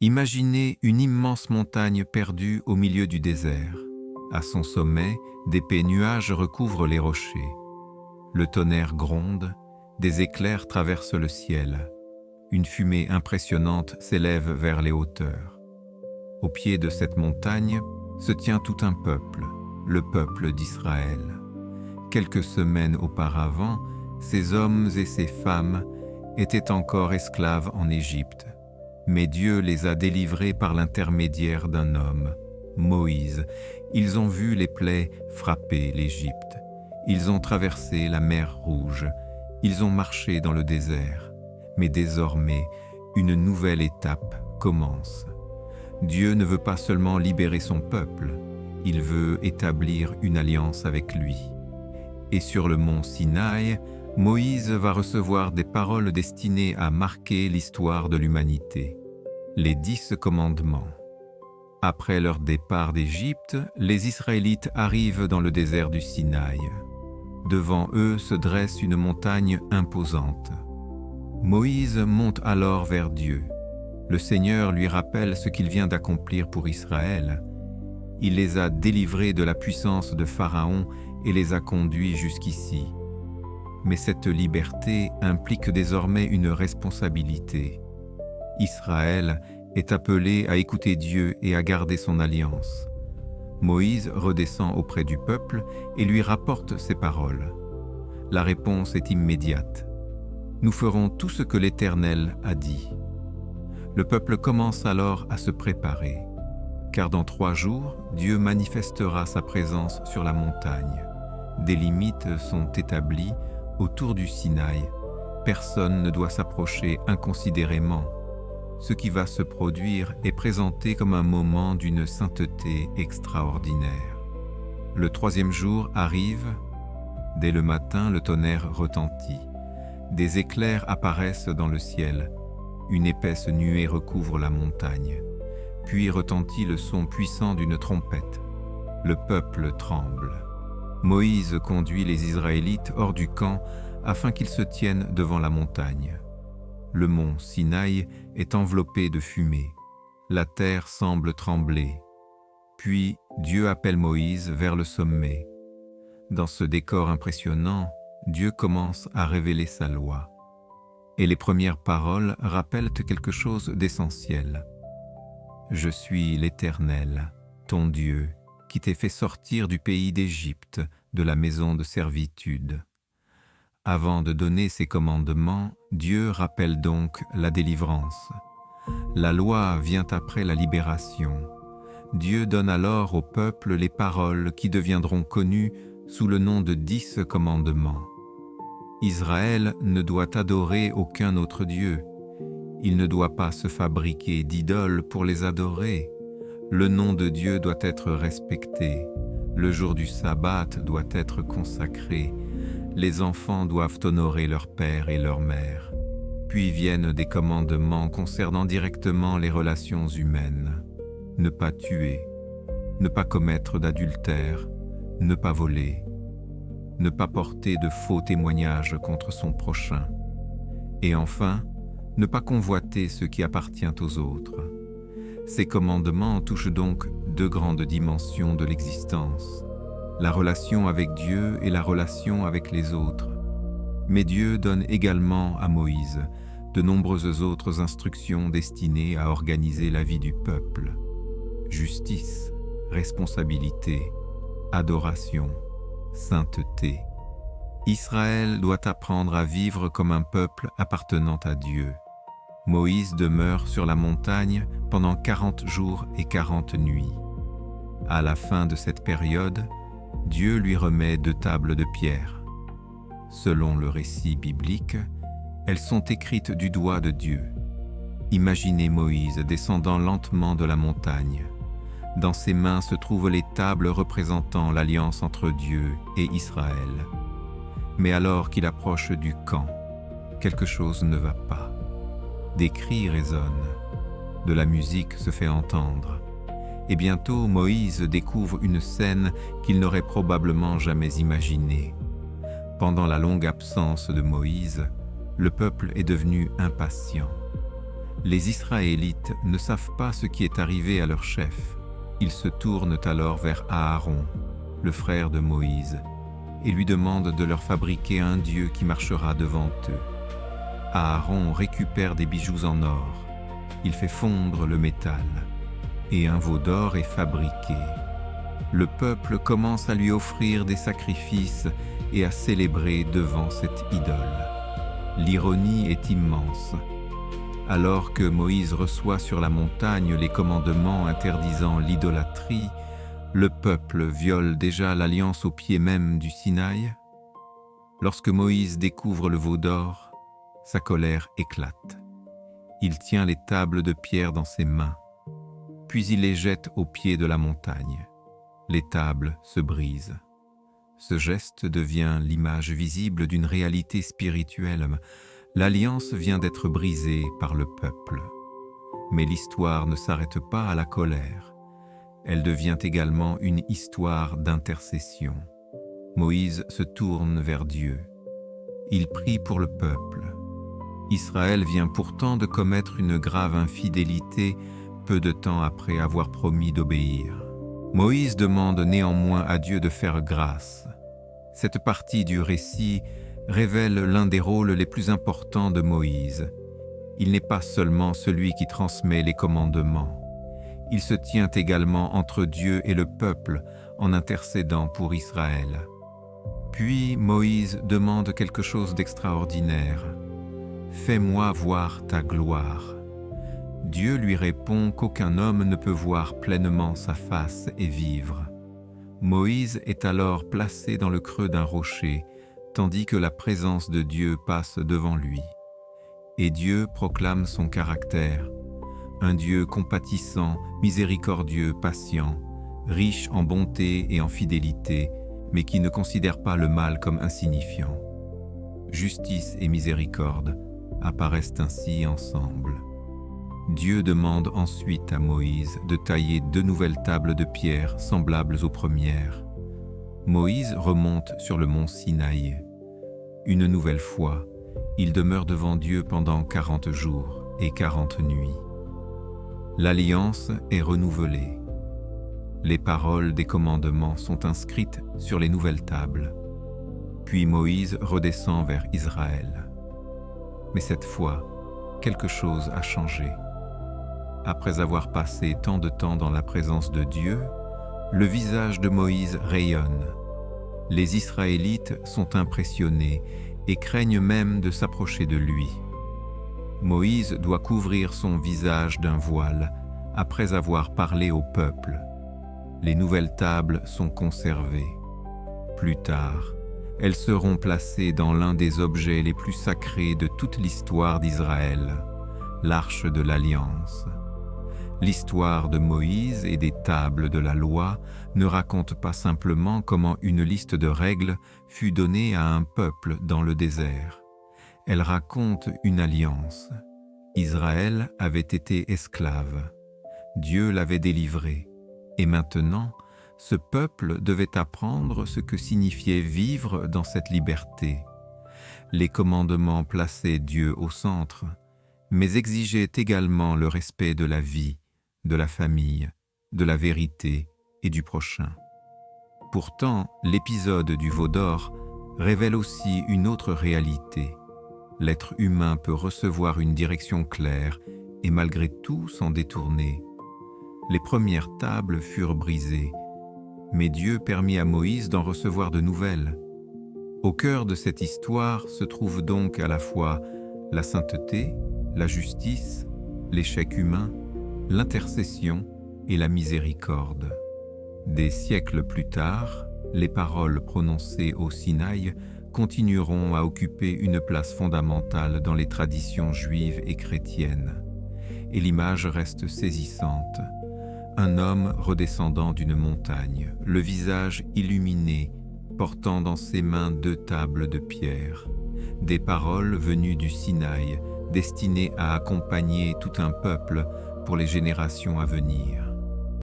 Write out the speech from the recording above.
Imaginez une immense montagne perdue au milieu du désert. À son sommet, d'épais nuages recouvrent les rochers. Le tonnerre gronde, des éclairs traversent le ciel. Une fumée impressionnante s'élève vers les hauteurs. Au pied de cette montagne se tient tout un peuple, le peuple d'Israël. Quelques semaines auparavant, ces hommes et ces femmes étaient encore esclaves en Égypte. Mais Dieu les a délivrés par l'intermédiaire d'un homme, Moïse. Ils ont vu les plaies frapper l'Égypte. Ils ont traversé la mer Rouge. Ils ont marché dans le désert. Mais désormais, une nouvelle étape commence. Dieu ne veut pas seulement libérer son peuple, il veut établir une alliance avec lui. Et sur le mont Sinaï, Moïse va recevoir des paroles destinées à marquer l'histoire de l'humanité. Les 10 commandements. Après leur départ d'Égypte, les Israélites arrivent dans le désert du Sinaï. Devant eux se dresse une montagne imposante. Moïse monte alors vers Dieu. Le Seigneur lui rappelle ce qu'il vient d'accomplir pour Israël. Il les a délivrés de la puissance de Pharaon et les a conduits jusqu'ici. Mais cette liberté implique désormais une responsabilité. Israël est appelé à écouter Dieu et à garder son alliance. Moïse redescend auprès du peuple et lui rapporte ces paroles. La réponse est immédiate. Nous ferons tout ce que l'Éternel a dit. Le peuple commence alors à se préparer, car dans 3 jours, Dieu manifestera sa présence sur la montagne. Des limites sont établies autour du Sinaï. Personne ne doit s'approcher inconsidérément. Ce qui va se produire est présenté comme un moment d'une sainteté extraordinaire. Le 3e jour arrive. Dès le matin, le tonnerre retentit. Des éclairs apparaissent dans le ciel. Une épaisse nuée recouvre la montagne. Puis retentit le son puissant d'une trompette. Le peuple tremble. Moïse conduit les Israélites hors du camp afin qu'ils se tiennent devant la montagne. Le mont Sinaï est enveloppé de fumée. La terre semble trembler. Puis Dieu appelle Moïse vers le sommet. Dans ce décor impressionnant, Dieu commence à révéler sa loi. Et les premières paroles rappellent quelque chose d'essentiel. « Je suis l'Éternel, ton Dieu, qui t'ai fait sortir du pays d'Égypte, de la maison de servitude. » Avant de donner ces commandements, Dieu rappelle donc la délivrance. La loi vient après la libération. Dieu donne alors au peuple les paroles qui deviendront connues sous le nom de 10 commandements. Israël ne doit adorer aucun autre Dieu. Il ne doit pas se fabriquer d'idoles pour les adorer. Le nom de Dieu doit être respecté. Le jour du sabbat doit être consacré. Les enfants doivent honorer leur père et leur mère. Puis viennent des commandements concernant directement les relations humaines. Ne pas tuer, ne pas commettre d'adultère, ne pas voler, ne pas porter de faux témoignages contre son prochain. Et enfin, ne pas convoiter ce qui appartient aux autres. Ces commandements touchent donc 2 grandes dimensions de l'existence. La relation avec Dieu et la relation avec les autres. Mais Dieu donne également à Moïse de nombreuses autres instructions destinées à organiser la vie du peuple. Justice, responsabilité, adoration, sainteté. Israël doit apprendre à vivre comme un peuple appartenant à Dieu. Moïse demeure sur la montagne pendant 40 jours et 40 nuits. À la fin de cette période, Dieu lui remet 2 tables de pierre. Selon le récit biblique, elles sont écrites du doigt de Dieu. Imaginez Moïse descendant lentement de la montagne. Dans ses mains se trouvent les tables représentant l'alliance entre Dieu et Israël. Mais alors qu'il approche du camp, quelque chose ne va pas. Des cris résonnent, de la musique se fait entendre. Et bientôt, Moïse découvre une scène qu'il n'aurait probablement jamais imaginée. Pendant la longue absence de Moïse, le peuple est devenu impatient. Les Israélites ne savent pas ce qui est arrivé à leur chef. Ils se tournent alors vers Aaron, le frère de Moïse, et lui demandent de leur fabriquer un dieu qui marchera devant eux. Aaron récupère des bijoux en or, il fait fondre le métal, et un veau d'or est fabriqué. Le peuple commence à lui offrir des sacrifices et à célébrer devant cette idole. L'ironie est immense. Alors que Moïse reçoit sur la montagne les commandements interdisant l'idolâtrie, le peuple viole déjà l'alliance au pied même du Sinaï. Lorsque Moïse découvre le veau d'or, sa colère éclate. Il tient les tables de pierre dans ses mains, puis il les jette au pied de la montagne. Les tables se brisent. Ce geste devient l'image visible d'une réalité spirituelle. L'alliance vient d'être brisée par le peuple. Mais l'histoire ne s'arrête pas à la colère. Elle devient également une histoire d'intercession. Moïse se tourne vers Dieu. Il prie pour le peuple. Israël vient pourtant de commettre une grave infidélité peu de temps après avoir promis d'obéir. Moïse demande néanmoins à Dieu de faire grâce. Cette partie du récit révèle l'un des rôles les plus importants de Moïse. Il n'est pas seulement celui qui transmet les commandements. Il se tient également entre Dieu et le peuple en intercédant pour Israël. Puis Moïse demande quelque chose d'extraordinaire. « Fais-moi voir ta gloire ». Dieu lui répond qu'aucun homme ne peut voir pleinement sa face et vivre. Moïse est alors placé dans le creux d'un rocher, tandis que la présence de Dieu passe devant lui. Et Dieu proclame son caractère, un Dieu compatissant, miséricordieux, patient, riche en bonté et en fidélité, mais qui ne considère pas le mal comme insignifiant. Justice et miséricorde apparaissent ainsi ensemble. Dieu demande ensuite à Moïse de tailler 2 nouvelles tables de pierre semblables aux premières. Moïse remonte sur le mont Sinaï. Une nouvelle fois, il demeure devant Dieu pendant 40 jours et 40 nuits. L'alliance est renouvelée. Les paroles des commandements sont inscrites sur les nouvelles tables. Puis Moïse redescend vers Israël. Mais cette fois, quelque chose a changé. Après avoir passé tant de temps dans la présence de Dieu, le visage de Moïse rayonne. Les Israélites sont impressionnés et craignent même de s'approcher de lui. Moïse doit couvrir son visage d'un voile après avoir parlé au peuple. Les nouvelles tables sont conservées. Plus tard, elles seront placées dans l'un des objets les plus sacrés de toute l'histoire d'Israël, l'Arche de l'Alliance. L'histoire de Moïse et des tables de la loi ne raconte pas simplement comment une liste de règles fut donnée à un peuple dans le désert. Elle raconte une alliance. Israël avait été esclave. Dieu l'avait délivré. Et maintenant, ce peuple devait apprendre ce que signifiait vivre dans cette liberté. Les commandements plaçaient Dieu au centre, mais exigeaient également le respect de la vie, de la famille, de la vérité et du prochain. Pourtant, l'épisode du veau d'or révèle aussi une autre réalité. L'être humain peut recevoir une direction claire et malgré tout s'en détourner. Les premières tables furent brisées, mais Dieu permit à Moïse d'en recevoir de nouvelles. Au cœur de cette histoire se trouve donc à la fois la sainteté, la justice, l'échec humain, l'intercession et la miséricorde. Des siècles plus tard, les paroles prononcées au Sinaï continueront à occuper une place fondamentale dans les traditions juives et chrétiennes. Et l'image reste saisissante. Un homme redescendant d'une montagne, le visage illuminé, portant dans ses mains 2 tables de pierre. Des paroles venues du Sinaï, destinées à accompagner tout un peuple pour les générations à venir.